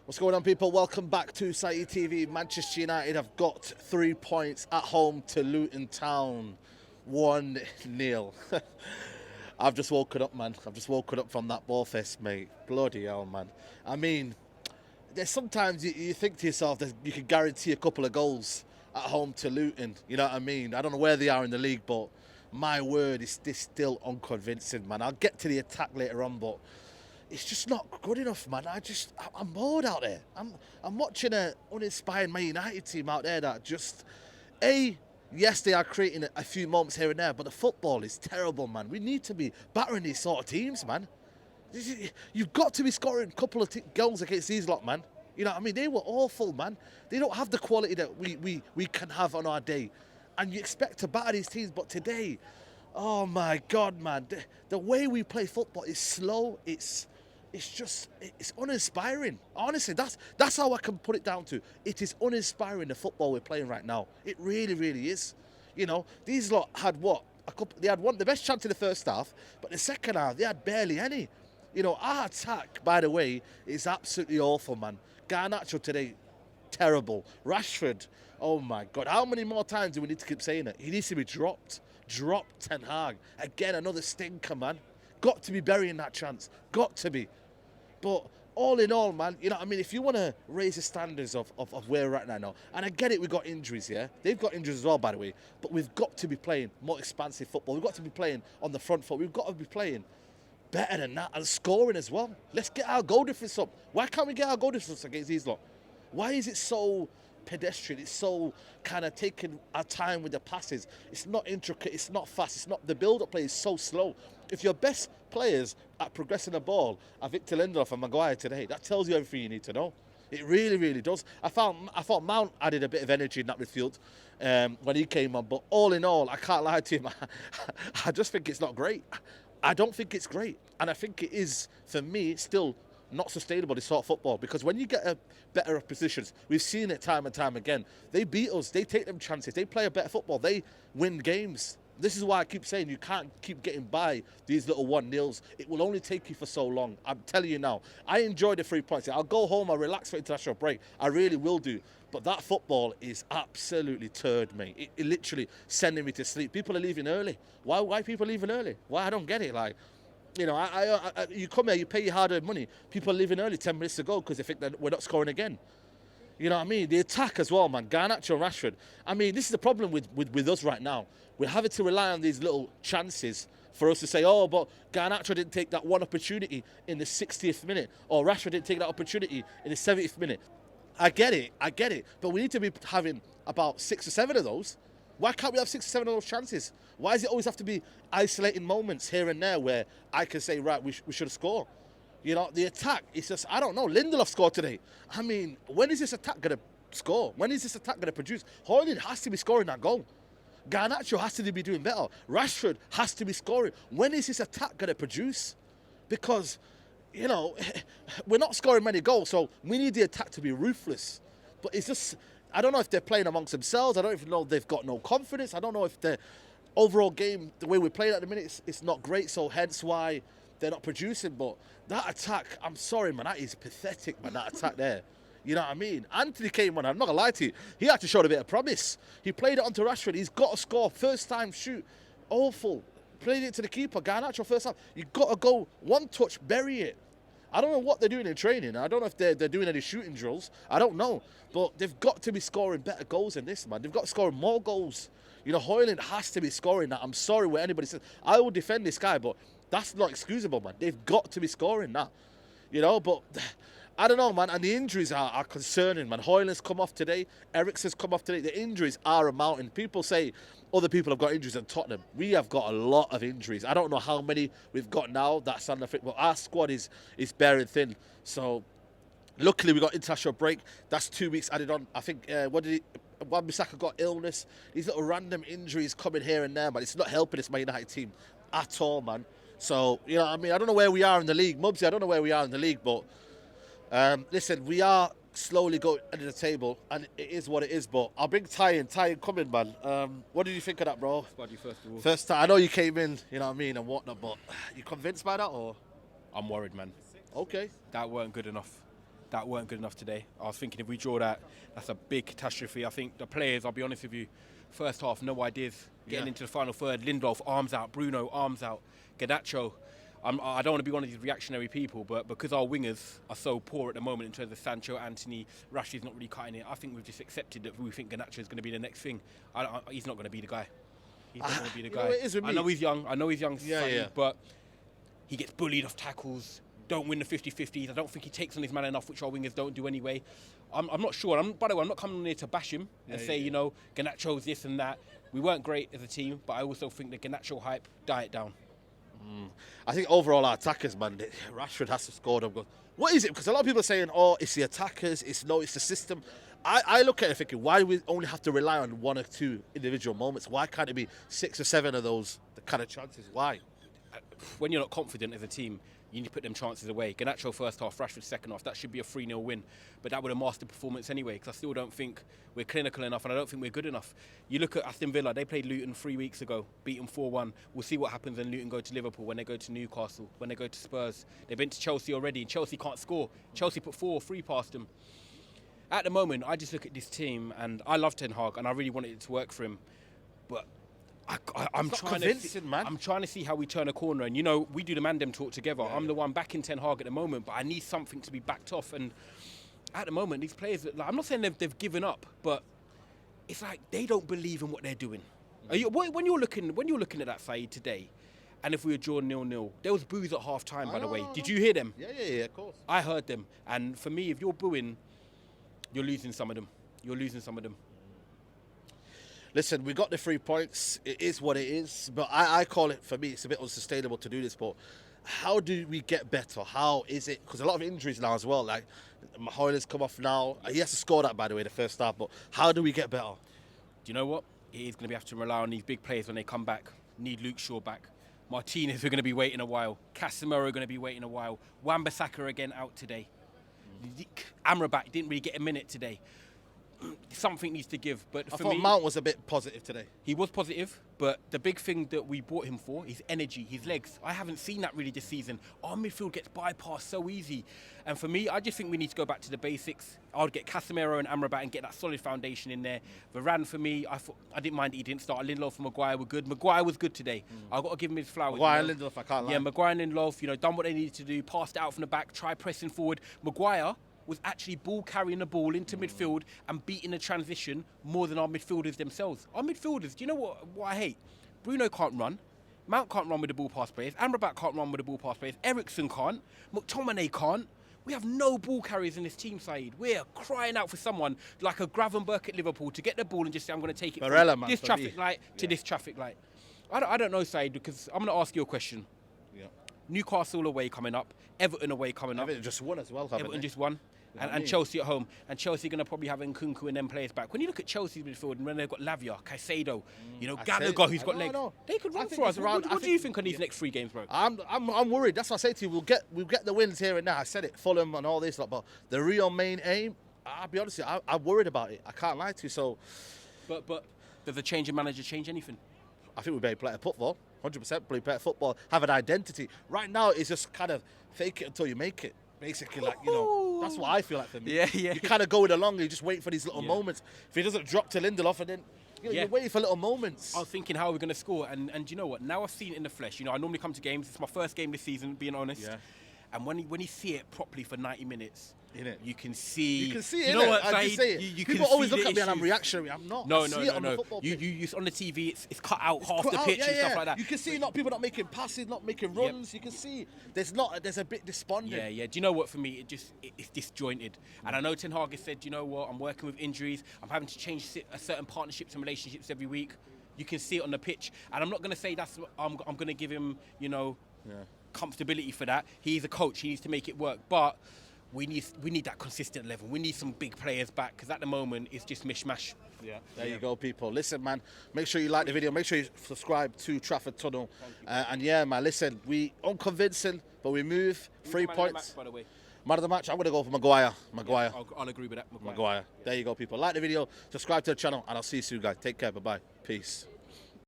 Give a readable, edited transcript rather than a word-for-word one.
What's going on, people? Welcome back to Saeed TV. Manchester United have got 3 points at home to Luton Town. 1-0. I've just woken up, man. I've just woken up from that Borefest, mate. Bloody hell, man. I mean, there's sometimes you think to yourself that you can guarantee a couple of goals at home to Luton. You know what I mean? I don't know where they are in the league, but my word, is this still unconvincing, man. I'll get to the attack later on, but it's just not good enough, man. I'm bored out there. I'm watching an uninspired Man United team out there that just, yes, they are creating a few moments here and there, but the football is terrible, man. We need to be battering these sort of teams, man. You've got to be scoring a couple of goals against these lot, man. You know what I mean? They were awful, man. They don't have the quality that we can have on our day. And you expect to batter these teams, but today, oh my God, man. The way we play football is slow. It's uninspiring. Honestly, that's how I can put it down to. It is uninspiring, the football we're playing right now. It really, really is. You know, these lot had what? They had the best chance in the first half, but the second half, they had barely any. You know, our attack, by the way, is absolutely awful, man. Garnacho today, terrible. Rashford, oh my God. How many more times do we need to keep saying it? He needs to be dropped. Drop Ten Hag. Again, another stinker, man. Got to be burying that chance. Got to be. But all in all, man, you know what I mean? If you want to raise the standards of where we're at now, and I get it, we've got injuries, yeah? They've got injuries as well, by the way. But we've got to be playing more expansive football. We've got to be playing on the front foot. We've got to be playing better than that and scoring as well. Let's get our goal difference up. Why can't we get our goal difference against these lot? Why is it so pedestrian? It's so kind of taking our time with the passes. It's not intricate. It's not fast. It's not, the build-up play is so slow. If your best players at progressing the ball are Victor Lindelof and Maguire today, that tells you everything you need to know. It really, really does. I thought Mount added a bit of energy in that midfield when he came on. But all in all, I can't lie to him. I just think it's not great. I don't think it's great. And I think it is, for me, still not sustainable, this sort of football. Because when you get a better positions, we've seen it time and time again. They beat us. They take them chances. They play a better football. They win games. This is why I keep saying you can't keep getting by these little 1-0s. It will only take you for so long. I'm telling you now. I enjoy the 3 points. I'll go home. I'll relax for international break. I really will do. But that football is absolutely turd, mate. It literally sending me to sleep. People are leaving early. Why people leaving early? Why? I don't get it. Like, you know, you come here, you pay your hard-earned money. People are leaving early 10 minutes to go because they think that we're not scoring again. You know what I mean? The attack as well, man. Garnacho and Rashford. I mean, this is the problem with us right now. We're having to rely on these little chances for us to say, oh, but Garnacho didn't take that one opportunity in the 60th minute, or Rashford didn't take that opportunity in the 70th minute. I get it. But we need to be having about 6 or 7 of those. Why can't we have 6 or 7 of those chances? Why does it always have to be isolating moments here and there where I can say, right, we should have scored? You know, the attack, it's just, I don't know. Lindelof scored today. I mean, when is this attack going to score? When is this attack going to produce? Hoyland has to be scoring that goal. Garnacho has to be doing better. Rashford has to be scoring. When is this attack going to produce? Because, you know, we're not scoring many goals, so we need the attack to be ruthless. But it's just, I don't know if they're playing amongst themselves. I don't even know if they've got no confidence. I don't know if the overall game, the way we're playing at the minute, it's not great, so hence why they're not producing. But that attack, I'm sorry, man, that is pathetic, man, that attack there. You know what I mean? Anthony came on, I'm not going to lie to you, he had to show a bit of promise. He played it onto Rashford, he's got to score, first time shoot, awful. Played it to the keeper, Garnacho first time. You've got to go one touch, bury it. I don't know what they're doing in training. I don't know if they're doing any shooting drills. I don't know. But they've got to be scoring better goals than this, man. They've got to score more goals. You know, Hoyland has to be scoring that. I'm sorry what anybody says. I will defend this guy, but that's not excusable, man. They've got to be scoring that. You know, but I don't know, man. And the injuries are concerning, man. Hoyland's come off today. Eriksen's come off today. The injuries are a mountain. People say other people have got injuries at Tottenham. We have got a lot of injuries. I don't know how many we've got now. That's on the fit, but our squad is bearing thin. So luckily we got international break. That's 2 weeks added on. I think Wan-Bissaka got illness. These little random injuries coming here and there, but it's not helping this Man United team at all, man. So, you know, I mean, I don't know where we are in the league. Mubsy, I don't know where we are in the league, but listen, we are slowly going under the table, and it is what it is. But I'll bring Ty in. Ty, come in, man. What did you think of that, bro? Buddy, first of all. First time. I know you came in, you know what I mean, and whatnot, but you convinced by that, or? I'm worried, man. Okay. That weren't good enough. that weren't good enough today. I was thinking if we draw that, that's a big catastrophe. I think the players, I'll be honest with you, first half, no ideas. Getting into the final third, Lindelof, arms out, Bruno, arms out, Garnacho. I don't want to be one of these reactionary people, but because our wingers are so poor at the moment in terms of Sancho, Anthony, Rashford's not really cutting it, I think we've just accepted that we think Garnacho is going to be the next thing. He's not going to be the guy. He's not going to be the guy. It is with me. I know he's young, Yeah. but he gets bullied off tackles, don't win the 50-50s. I don't think he takes on his man enough, which our wingers don't do anyway. I'm not sure. By the way, I'm not coming on here to bash him and say, you know, Garnacho's this and that. We weren't great as a team, but I also think the Garnacho hype died down. I think overall our attackers, man, Rashford has to score them goals. What is it? Because a lot of people are saying, oh, it's the attackers, it's the system. I look at it thinking, why do we only have to rely on one or two individual moments? Why can't it be 6 or 7 of those the kind of chances? Why? When you're not confident as a team, you need to put them chances away. Garnacho first half, Rashford second half. That should be a 3-0 win. But that would have masked the performance anyway, because I still don't think we're clinical enough and I don't think we're good enough. You look at Aston Villa, they played Luton 3 weeks ago, beat them 4-1. We'll see what happens when Luton go to Liverpool, when they go to Newcastle, when they go to Spurs. They've been to Chelsea already, and Chelsea can't score. Chelsea put 4-3 past them. At the moment, I just look at this team, and I love Ten Hag, and I really wanted it to work for him. But I'm trying to see how we turn a corner. And, you know, we do the Mandem talk together. I'm the one backing Ten Hag at the moment, but I need something to be backed off. And at the moment, these players, like, I'm not saying they've given up, but it's like they don't believe in what they're doing. When you're looking at that, Saeed, today, and if we were drawn 0-0, there was boos at half-time, by the way. Did you hear them? Yeah, of course. I heard them. And for me, if you're booing, you're losing some of them. Listen, we got the 3 points. It is what it is. But I call it, for me, it's a bit unsustainable to do this. But how do we get better? How is it? Because a lot of injuries now as well. Like, Mahoyler's come off now. He has to score that, by the way, the first half. But how do we get better? Do you know what? It is going to have to rely on these big players when they come back. Need Luke Shaw back. Martinez, we're going to be waiting a while. Casemiro, going to be waiting a while. Wan-Bissaka again out today. Amrabat didn't really get a minute today. Something needs to give. But I thought Mount was a bit positive today. He was positive, but the big thing that we bought him for is energy, his legs. I haven't seen that really this season. Our midfield gets bypassed so easy. And for me, I just think we need to go back to the basics. I would get Casemiro and Amrabat and get that solid foundation in there. Varane, for me, I didn't mind he didn't start. Lindelof and Maguire were good. Maguire was good today. I've got to give him his flowers. Maguire and Lindelof, I can't lie. Yeah, Maguire and Lindelof, done what they needed to do, passed out from the back, tried pressing forward. Maguire was actually carrying the ball into midfield and beating the transition more than our midfielders themselves. Our midfielders, do you know what I hate? Bruno can't run. Mount can't run with the ball past players. Amrabat can't run with the ball past players. Eriksen can't. McTominay can't. We have no ball carriers in this team, Saeed. We're crying out for someone like a Gravenberch at Liverpool to get the ball and just say, I'm going to take it from this traffic light to this traffic light. I don't know, Saeed, because I'm going to ask you a question. Yeah. Newcastle away coming up. Everton away coming up. Everton just won as well, Everton just won. And Chelsea at home. And Chelsea going to probably have Nkunku and them players back. When you look at Chelsea's midfield and when they've got Lavia, Caicedo, Gallagher who's got legs, they could run for us. What do you think on these next 3 games, bro? I'm worried. That's what I say to you. We'll get the wins here and now. I said it, Fulham and all this, but the real main aim, I'll be honest with you, I'm worried about it. I can't lie to you. So, But does a change in manager change anything? I think we better play football. 100% play better football. Have an identity. Right now, it's just kind of fake it until you make it. Basically, that's what I feel like for me. Yeah. You kind of go it along and you just wait for these little moments. If he doesn't drop to Lindelof, and then you're waiting for little moments. I was thinking, how are we going to score? And you know what? Now I've seen it in the flesh. I normally come to games. It's my first game this season, being honest. Yeah. And when you see it properly for 90 minutes, you can see. You can see it. You know what? I just say it. People always look at me and I'm reactionary. I'm not. No. On The TV, it's cut out half the pitch and stuff like that. You can see people not making passes, not making runs. You can see there's a bit despondent. Yeah. Do you know what? For me, it's disjointed. And I know Ten Hag has said, you know what? I'm working with injuries. I'm having to change certain partnerships and relationships every week. You can see it on the pitch, and I'm not going to say that's. I'm going to give him, comfortability for that. He's a coach. He needs to make it work, but. We need that consistent level. We need some big players back because at the moment it's just mishmash. Yeah, there you go, people. Listen, man, make sure you like the video. Make sure you subscribe to Trafford Tunnel. And yeah, man, listen, we unconvincing, but we move. 3 points. Match, by the way. Man of the match, I'm going to go for Maguire. Yeah, I'll agree with that. Maguire. There you go, people. Like the video, subscribe to the channel, and I'll see you soon, guys. Take care. Bye-bye. Peace.